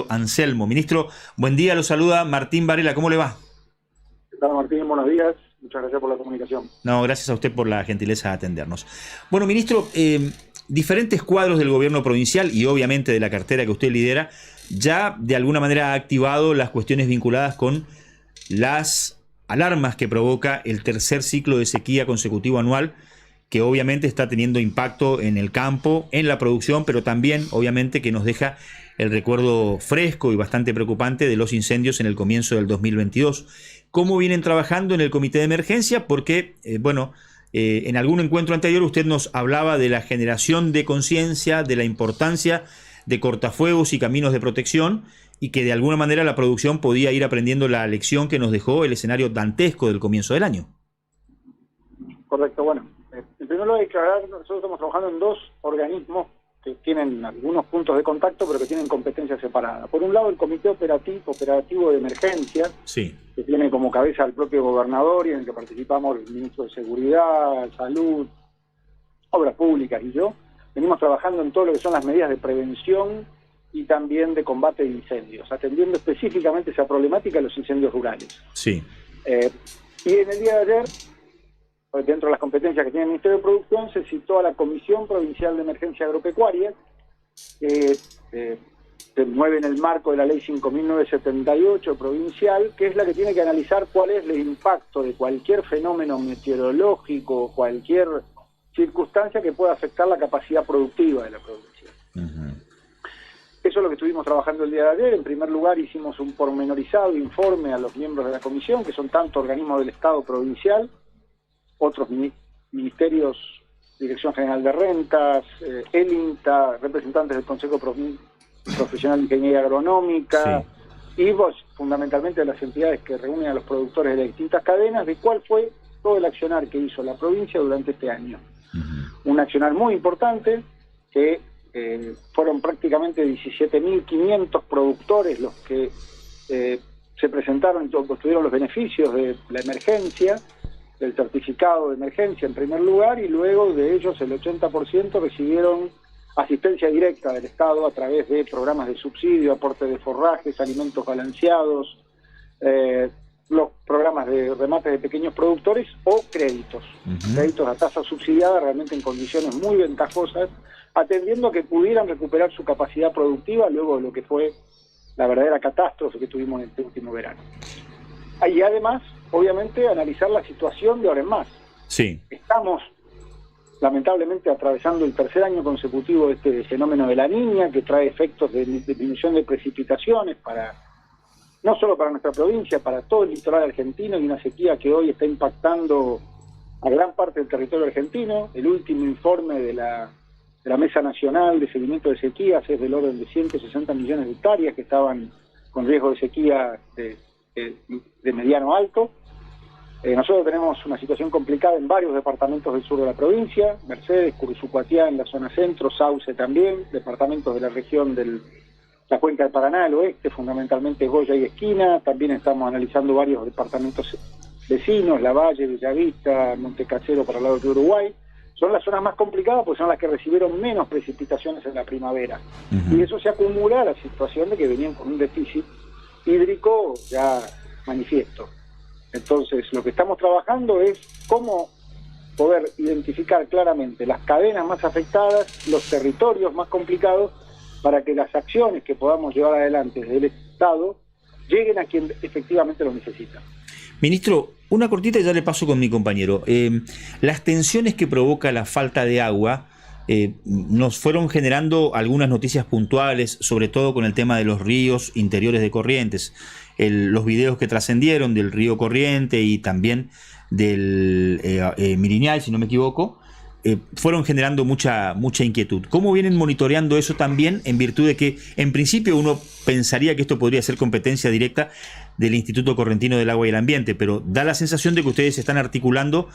Anselmo. Ministro, buen día, lo saluda Martín Varela, ¿cómo le va? ¿Qué tal, Martín? Buenos días. Muchas gracias por la comunicación. No, gracias a usted por la gentileza de atendernos. Bueno, ministro, diferentes cuadros del gobierno provincial y obviamente de la cartera que usted lidera, ya de alguna manera ha activado las cuestiones vinculadas con las alarmas que provoca el tercer ciclo de sequía consecutivo anual, que obviamente está teniendo impacto en el campo, en la producción, pero también obviamente que nos deja el recuerdo fresco y bastante preocupante de los incendios en el comienzo del 2022. ¿Cómo vienen trabajando en el comité de emergencia? Porque, en algún encuentro anterior usted nos hablaba de la generación de conciencia, de la importancia de cortafuegos y caminos de protección, y que de alguna manera la producción podía ir aprendiendo la lección que nos dejó el escenario dantesco del comienzo del año. Correcto, bueno. En primer lugar, hay que aclarar, nosotros estamos trabajando en dos organismos que tienen algunos puntos de contacto, pero que tienen competencias separadas. Por un lado, el Comité Operativo de Emergencia, sí, que tiene como cabeza al propio gobernador y en el que participamos el ministro de Seguridad, Salud, Obras Públicas y yo. Venimos trabajando en todo lo que son las medidas de prevención y también de combate de incendios, atendiendo específicamente esa problemática de los incendios rurales. sí. Y en el día de ayer, dentro de las competencias que tiene el Ministerio de Producción, se citó a la Comisión Provincial de Emergencia Agropecuaria, que se mueve en el marco de la Ley 5.978 provincial, que es la que tiene que analizar cuál es el impacto de cualquier fenómeno meteorológico, cualquier circunstancia que pueda afectar la capacidad productiva de la provincia. Eso es lo que estuvimos trabajando el día de ayer. En primer lugar, hicimos un pormenorizado informe a los miembros de la comisión, que son tanto organismos del Estado provincial, otros ministerios, Dirección General de Rentas, el INTA, representantes del Consejo Profesional de Ingeniería Agronómica, sí, y fundamentalmente de las entidades que reúnen a los productores de las distintas cadenas, de cuál fue todo el accionar que hizo la provincia durante este año. Un accionar muy importante, que fueron prácticamente 17.500 productores los que se presentaron y obtuvieron los beneficios de la emergencia, del certificado de emergencia en primer lugar, y luego de ellos el 80% recibieron asistencia directa del Estado a través de programas de subsidio, aporte de forrajes, alimentos balanceados, los programas de remate de pequeños productores o créditos, créditos a tasa subsidiada realmente en condiciones muy ventajosas, atendiendo a que pudieran recuperar su capacidad productiva luego de lo que fue la verdadera catástrofe que tuvimos en este último verano. Y además, obviamente, analizar la situación de ahora en más. Sí. Estamos, lamentablemente, atravesando el tercer año consecutivo de este fenómeno de la Niña, que trae efectos de disminución de precipitaciones no solo para nuestra provincia, para todo el litoral argentino, y una sequía que hoy está impactando a gran parte del territorio argentino. El último informe de la Mesa Nacional de Seguimiento de Sequías es del orden de 160 millones de hectáreas que estaban con riesgo de sequía de mediano alto. Nosotros tenemos una situación complicada en varios departamentos del sur de la provincia: Mercedes, Curisucuatiá en la zona centro, Sauce también, departamentos de la región de la cuenca del Paraná, el oeste, fundamentalmente Goya y Esquina. También estamos analizando varios departamentos vecinos, Lavalle, Bellavista, Montecasero para el lado de Uruguay. Son las zonas más complicadas porque son las que recibieron menos precipitaciones en la primavera. Y eso se acumula a la situación de que venían con un déficit hídrico ya manifiesto. Entonces, lo que estamos trabajando es cómo poder identificar claramente las cadenas más afectadas, los territorios más complicados, para que las acciones que podamos llevar adelante desde el Estado lleguen a quien efectivamente lo necesita. Ministro, una cortita y ya le paso con mi compañero. Las tensiones que provoca la falta de agua nos fueron generando algunas noticias puntuales, sobre todo con el tema de los ríos interiores de Corrientes. Los videos que trascendieron del río Corriente y también del Miriñay, si no me equivoco, fueron generando mucha inquietud. ¿Cómo vienen monitoreando eso también, en virtud de que en principio uno pensaría que esto podría ser competencia directa del Instituto Correntino del Agua y el Ambiente, pero da la sensación de que ustedes están articulando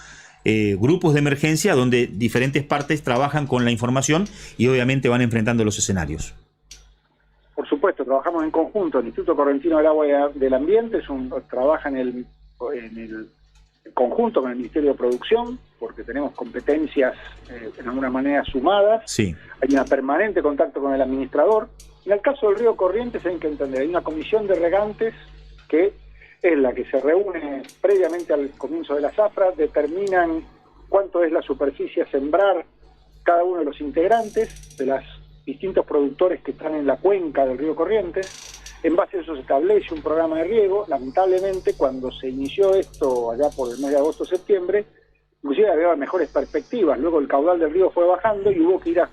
grupos de emergencia donde diferentes partes trabajan con la información y obviamente van enfrentando los escenarios? Por supuesto, trabajamos en conjunto. El Instituto Correntino del Agua y del Ambiente trabaja en el conjunto con el Ministerio de Producción, porque tenemos competencias de alguna manera sumadas. Sí. Hay un permanente contacto con el administrador, En el caso del río Corrientes hay que entender, hay una comisión de regantes que es la que se reúne previamente al comienzo de la zafra, determinan cuánto es la superficie a sembrar cada uno de los integrantes de los distintos productores que están en la cuenca del río Corrientes. En base a eso se establece un programa de riego. Lamentablemente, cuando se inició esto allá por el mes de agosto-septiembre, inclusive había mejores perspectivas. Luego el caudal del río fue bajando y hubo que ir a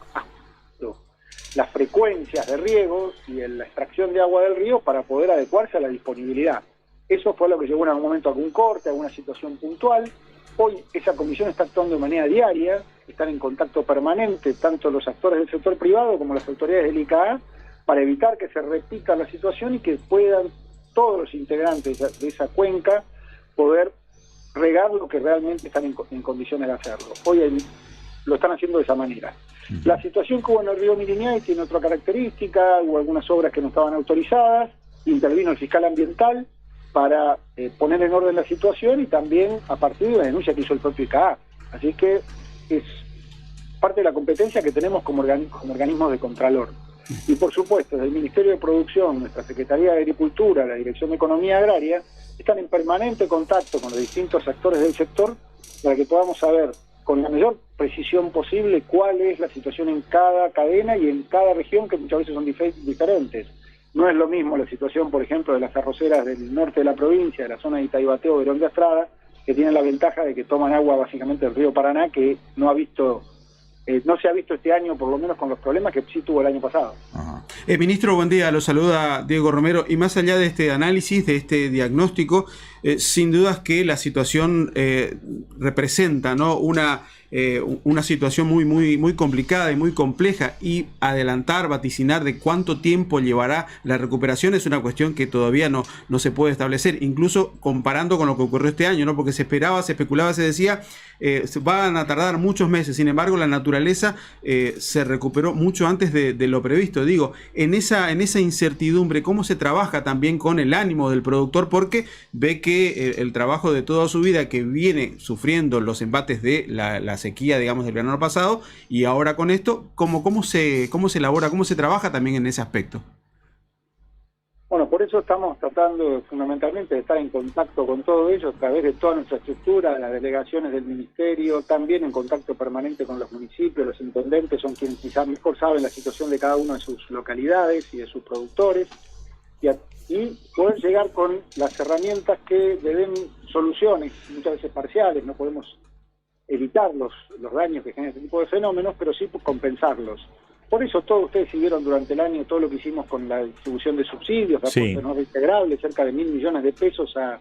las frecuencias de riego y la extracción de agua del río para poder adecuarse a la disponibilidad. Eso fue lo que llevó en algún momento a algún corte, a alguna situación puntual. Hoy esa comisión está actuando de manera diaria, están en contacto permanente tanto los actores del sector privado como las autoridades del ICA para evitar que se repita la situación y que puedan todos los integrantes de esa cuenca poder regar lo que realmente están en condiciones de hacerlo. Hoy lo están haciendo de esa manera. La situación que hubo en el río Miriñay tiene otra característica, hubo algunas obras que no estaban autorizadas, intervino el fiscal ambiental para poner en orden la situación y también a partir de la denuncia que hizo el propio ICA. Así que es parte de la competencia que tenemos como organismos de contralor. Y por supuesto, desde el Ministerio de Producción, nuestra Secretaría de Agricultura, la Dirección de Economía Agraria, están en permanente contacto con los distintos actores del sector para que podamos saber con la mayor precisión posible cuál es la situación en cada cadena y en cada región, que muchas veces son diferentes. No es lo mismo la situación, por ejemplo, de las arroceras del norte de la provincia, de la zona de Itaibateo, Verón de Astrada, que tienen la ventaja de que toman agua básicamente del río Paraná, que no se ha visto este año, por lo menos con los problemas que sí tuvo el año pasado. Ministro, buen día, lo saluda Diego Romero. Y más allá de este análisis, de este diagnóstico, sin dudas que la situación representa, ¿no?, una situación muy complicada y muy compleja, y vaticinar de cuánto tiempo llevará la recuperación es una cuestión que todavía no se puede establecer, incluso comparando con lo que ocurrió este año, ¿no? Porque se esperaba, se especulaba, se decía van a tardar muchos meses. Sin embargo, la naturaleza se recuperó mucho antes de lo previsto. Digo, en esa incertidumbre, ¿cómo se trabaja también con el ánimo del productor? Porque ve que el trabajo de toda su vida, que viene sufriendo los embates de la sequía, digamos, del verano pasado, y ahora con esto, ¿cómo se elabora, cómo se trabaja también en ese aspecto? Bueno, por eso estamos tratando fundamentalmente de estar en contacto con todo ello a través de toda nuestra estructura, las delegaciones del Ministerio, también en contacto permanente con los municipios. Los intendentes son quienes quizás mejor saben la situación de cada una de sus localidades y de sus productores, y poder llegar con las herramientas que le den soluciones, muchas veces parciales. No podemos evitar los daños que generan este tipo de fenómenos, pero sí compensarlos. Por eso todos ustedes siguieron durante el año todo lo que hicimos con la distribución de subsidios, de aportes no reintegrables, cerca de 1.000 millones de pesos a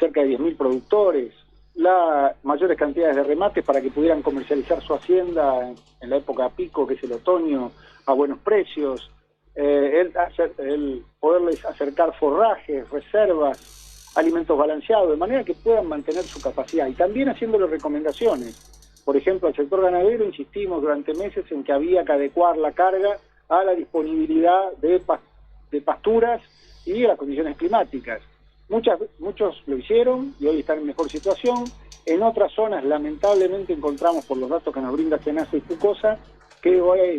cerca de 10.000 productores, las mayores cantidades de remates para que pudieran comercializar su hacienda en la época pico, que es el otoño, a buenos precios, el poderles acercar forrajes, reservas, alimentos balanceados, de manera que puedan mantener su capacidad, y también haciéndole recomendaciones. Por ejemplo, al sector ganadero insistimos durante meses en que había que adecuar la carga a la disponibilidad de pasturas y a las condiciones climáticas. Muchos lo hicieron y hoy están en mejor situación. En otras zonas, lamentablemente, encontramos, por los datos que nos brinda Senasa y Fucosa, que hoy hay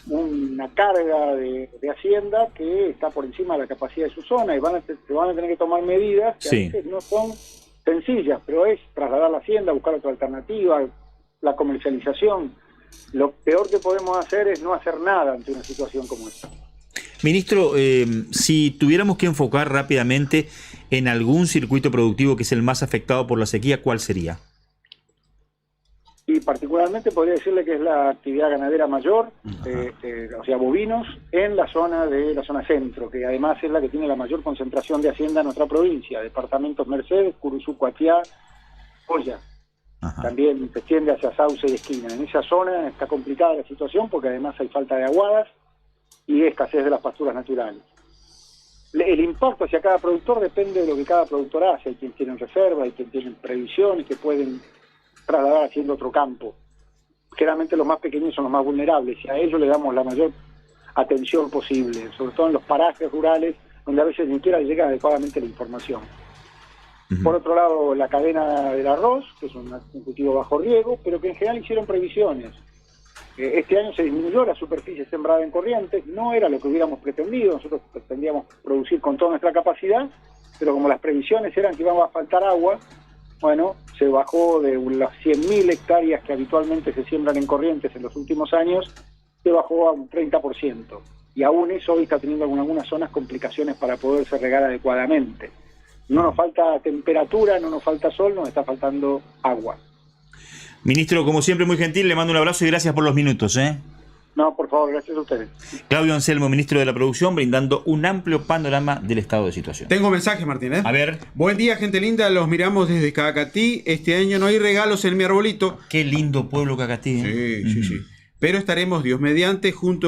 una carga de hacienda que está por encima de la capacidad de su zona, y van a tener que tomar medidas que a veces no son sencillas, pero es trasladar la hacienda, buscar otra alternativa, la comercialización. Lo peor que podemos hacer es no hacer nada ante una situación como esta. Ministro, si tuviéramos que enfocar rápidamente en algún circuito productivo que es el más afectado por la sequía, ¿cuál sería? Y particularmente podría decirle que es la actividad ganadera mayor, o sea, bovinos, en la zona centro, que además es la que tiene la mayor concentración de hacienda en nuestra provincia, departamentos Mercedes, Curuzú, Cuatiá, Joya. También se extiende hacia Sauce y Esquina. En esa zona está complicada la situación porque además hay falta de aguadas y escasez de las pasturas naturales. El impacto hacia cada productor depende de lo que cada productor hace. Hay quien tiene reserva, hay quien tiene previsiones que pueden trasladar haciendo otro campo. Generalmente los más pequeños son los más vulnerables y a ellos le damos la mayor atención posible, sobre todo en los parajes rurales donde a veces ni siquiera llega adecuadamente la información. Por otro lado, la cadena del arroz, que es un cultivo bajo riego, pero que en general hicieron previsiones. Este año se disminuyó la superficie sembrada en Corrientes, no era lo que hubiéramos pretendido, nosotros pretendíamos producir con toda nuestra capacidad, pero como las previsiones eran que iba a faltar agua, bueno, se bajó de las 100.000 hectáreas que habitualmente se siembran en Corrientes en los últimos años, se bajó a un 30%. Y aún eso hoy está teniendo en algunas zonas complicaciones para poderse regar adecuadamente. No nos falta temperatura, no nos falta sol, nos está faltando agua. Ministro, como siempre, muy gentil, le mando un abrazo y gracias por los minutos. No, por favor, gracias a ustedes. Claudio Anselmo, ministro de la Producción, brindando un amplio panorama del estado de situación. Tengo mensaje, Martín. A ver. Buen día, gente linda, los miramos desde Cacatí. Este año no hay regalos en mi arbolito. Qué lindo pueblo Cacatí. Sí. Pero estaremos, Dios mediante, juntos.